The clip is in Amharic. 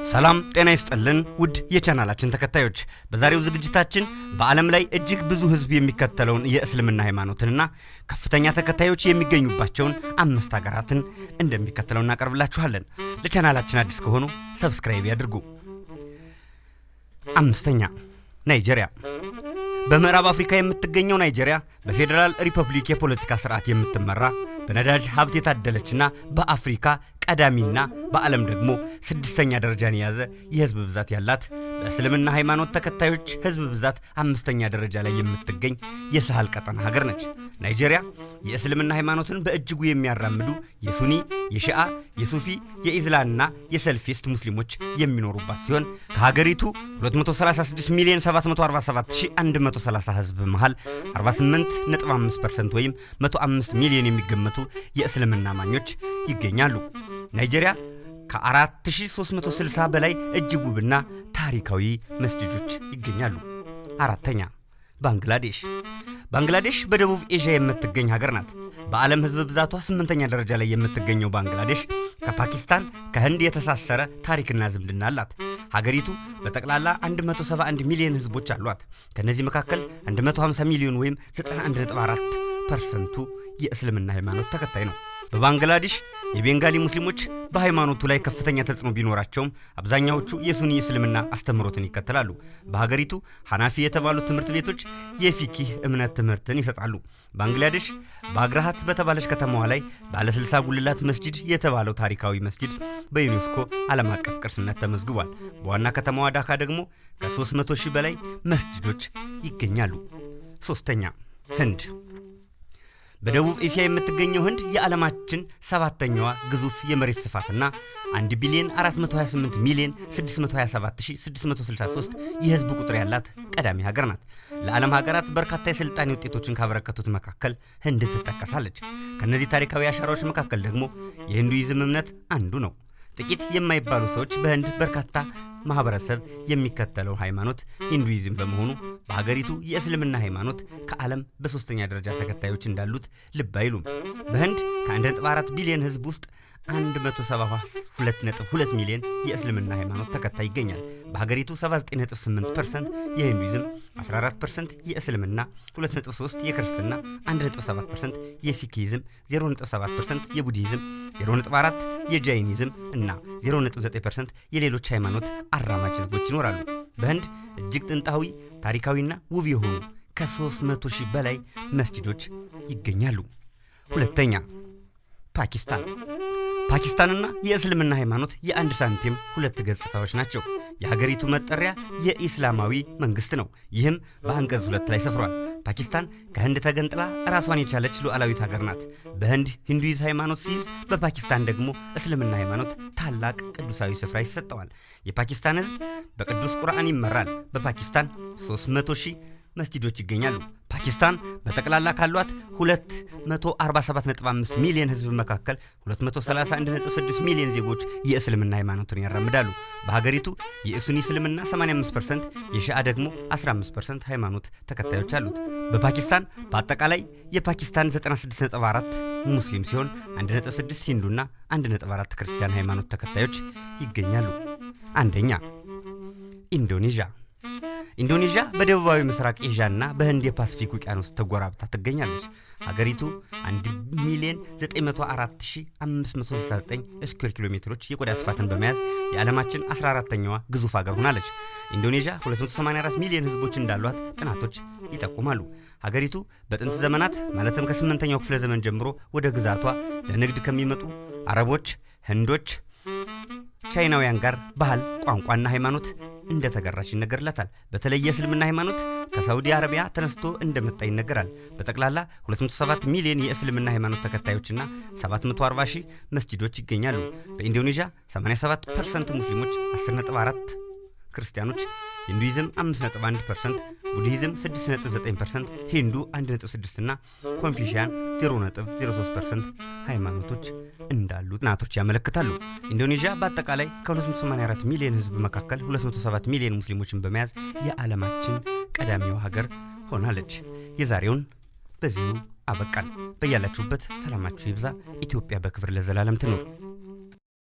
ሰላም ጤና ይስጥልን ውድ የቻናላችን ተከታዮች በዛሬው ዝግጅታችን በዓለም ላይ እጅግ ብዙ ህዝብ የሚከተለውን የእስልምና ሃይማኖትንና ከፍተኛ ተከታዮች የሚገኙባቸውን 5 ሀገራትን እንደሚከተለው እናቀርብላችኋለን። ለቻናላችን አዲስ ከሆኑ ሰብስክራይብ ያድርጉ። 5ኛ ናይጄሪያ። በምዕራብ አፍሪካ የምትገኘው ናይጄሪያ በፌደራል ሪፐብሊክ የፖለቲካ ስርዓት የምትመራ በነዳጅ ሀብት የታደለችና በአፍሪካ ቀዳሚና በዓለም ደግሞ 6ኛ ደረጃን የያዘ የህዝብ ብዛት ያላት በእስልምና ሃይማኖት ተከታዮች ህዝብ ብዛት 5ኛ ደረጃ ላይ የምትገኝ የሳህል ቀጠና ሀገር ነች። ናይጄሪያ የእስልምና ሃይማኖትን በእጅጉ የሚያራምዱ የሱኒ፣ የሺአ፣ የሱፊ፣ የኢስላምና የሰልፊስት ሙስሊሞች የሚኖሩባት ሲሆን ከሀገሪቱ 236,747,130 ህዝብ መሃል 48.5% ወይም 105 ሚሊዮን የሚገመቱ የእስልምና አማኞች ይገኛሉ። ናይጄሪያ ከ4360 በላይ እጅግ ውብና ታሪካዊ መስጂዶች ይገኛሉ። 4ኛ ባንግላዴሽ። ባንግላዴሽ በደቡብ ኤዥያ የምትገኝ ሀገር ናት። በዓለም ህዝብ ብዛቷ 8ኛ ደረጃ ላይ የምትገኘው ባንግላዴሽ ከፓኪስታን ከህንድ የተሳሰረ ታሪክና ዝምድና አላት። ሀገሪቱ በጠቅላላ 171 ሚሊዮን ህዝቦች አሏት። ከነዚህ መካከል 150 ሚሊዮን ወይም 91.4% የእስልምና ሃይማኖት ተከታይ ነው። በባንግላዴሽ የቤንጋሊ ሙስሊሞች በሃይማኖቱ ላይ ከፍተኛ ተጽዕኖ ቢኖራቸውም አብዛኛዎቹ የሱኒ እስልምና አስተምህሮትን ይከተላሉ። በሀገሪቱ ሐናፊ የተባሉ ትምህርት ቤቶች የፊኪህ እምነት ትምህርትን ይሰጣሉ። ባንግላዴሽ ባግራሃት በተባለች ከተማዋ ላይ ባለ 60 ጉልላት መስጂድ የተባለው ታሪካዊ መስጂድ በዩኔስኮ ዓለም አቀፍ ቅርስነት ተመዝግቧል። በዋና ከተማዋ ዳካ ደግሞ ከ300,000 በላይ መስጂዶች ይገኛሉ። 3ኛ ህንድ። በደቡብ እስያ የምትገኘው ህንድ የዓለማችን 7ኛዋ ግዙፍ የመሬት ስፋትና 1,428,627,663 የህዝብ ቁጥር ያላት ቀዳሚ ሀገር ናት። ለዓለም ሀገራት በርካታ የስልጣኔ ውጤቶችን ካበረከቱት መካከል ህንድ ትጠቀሳለች። ከነዚህ ታሪካዊ አሻራዎች መካከል ደግሞ የሂንዱይዝም እምነት አንዱ ነው። ጥቂት የማይባሉ ሰዎች በህንድ በርካታ ማህበረሰብ የሚከተለው ሃይማኖት ሂንዱይዝም በመሆኑ በሀገሪቱ የእስልምና ሃይማኖት ከዓለም በ3ኛ ደረጃ ተከታዮች እንዳሉት ልብ አይሉም። በህንድ ከ1.4 ቢሊዮን ህዝብ ውስጥ 172.2 ሚሊዮን የእስልምና ሃይማኖት ተከታይ ይገኛል። በሀገሪቱ 79.8% የሂንዱይዝም፣ 14% የእስልምና፣ 2.3% የክርስትና፣ 1.7% የሲኪይዝም፣ 0.7% የቡዲዝም፣ 0.4% የጃይኒዝም እና 0.9% የሌሎች ሃይማኖት አራማጅ ህዝቦች ይኖራሉ። በህንድ እጅግ ጥንታዊ ታሪካዊና ውብ የሆኑ ከ300,000 በላይ መስጂዶች ይገኛሉ። 2ኛ ፓኪስታን። ፓኪስታንና የእስልምና ሃይማኖት የአንድ ሳንቲም ሁለት ገጽታዎች ናቸው። የሀገሪቱ መጠሪያ የኢስላማዊ መንግስት ነው። ይህም በአንቀጽ 2 ላይ ሰፍሯል። ፓኪስታን ከህንድ ተገንጥላ ራሷን የቻለች ሉዓላዊት ሀገር ናት። በህንድ ሂንዱይዝ ሃይማኖት ሲይዝ፣ በፓኪስታን ደግሞ እስልምና ሃይማኖት ታላቅ ቅዱሳዊ ስፍራ ይሰጠዋል። የፓኪስታን ህዝብ በቅዱስ ቁርአን ይመራል። በፓኪስታን 300,000 መስጂዶች ይገኛሉ። ፓኪስታን በጠቅላላ ካሏት 247.5 ሚሊዮን ህዝብ መካከል 231.6 ሚሊዮን ዜጎች የእስልምና ሃይማኖትን ያራምዳሉ። በሀገሪቱ የሱኒ እስልምና 85%፣ የሺአ ደግሞ 15% ሃይማኖት ተከታዮች አሉት። በፓኪስታን በአጠቃላይ የፓኪስታን 96.4 ሙስሊም ሲሆን 1.6 ሂንዱና 1.4 ክርስቲያን ሃይማኖት ተከታዮች ይገኛሉ። 1ኛ ኢንዶኔዥያ። ኢንዶኔዥያ በደቡባዊ ምስራቅ ኤዥያና በህንድ የፓሲፊክ ውቅያኖስ ተጎራብታ ትገኛለች። ሀገሪቱ 1,904,569 ስኩዌር ኪሎ ሜትሮች የቆዳ ስፋትን በመያዝ የዓለማችን 14ኛዋ ግዙፍ ሀገር ሆናለች። ኢንዶኔዥያ 284 ሚሊዮን ህዝቦች እንዳሏት ጥናቶች ይጠቁማሉ። ሀገሪቱ በጥንት ዘመናት ማለትም ከ8ኛው ክፍለ ዘመን ጀምሮ ወደ ግዛቷ ለንግድ ከሚመጡ አረቦች፣ ህንዶች፣ ቻይናውያን ጋር ባህል፣ ቋንቋና ሃይማኖት እንደተጋራች ይነገርላታል። በተለይ የእስልምና ሃይማኖት ከሳውዲ አረቢያ ተነስቶ እንደመጣ ይነገራል። በጠቅላላ 207 ሚሊዮን የእስልምና ሃይማኖት ተከታዮችና 740,000 መስጂዶች ይገኛሉ። በኢንዶኔዥያ 87% ሙስሊሞች፣ 10.4% ክርስቲያኖች፣ ሂንዱይዝም 5.1%፣ ቡዲዝም 6.9%፣ ሂንዱ 1.6% እና ኮንፊሽያን 0.03% ሃይማኖቶች እንዳሉ ጥናቶች ያመለክታሉ። ኢንዶኔዥያ በአጠቃላይ ከ284 ሚሊዮን ህዝብ መካከል 207 ሚሊዮን ሙስሊሞችን በመያዝ የዓለማችን ቀዳሚዋ ሀገር ሆናለች። የዛሬውን በዚሁ አበቃን። በያላችሁበት ሰላማችሁ ይብዛ። ኢትዮጵያ በክብር ለዘላለም ትኑር።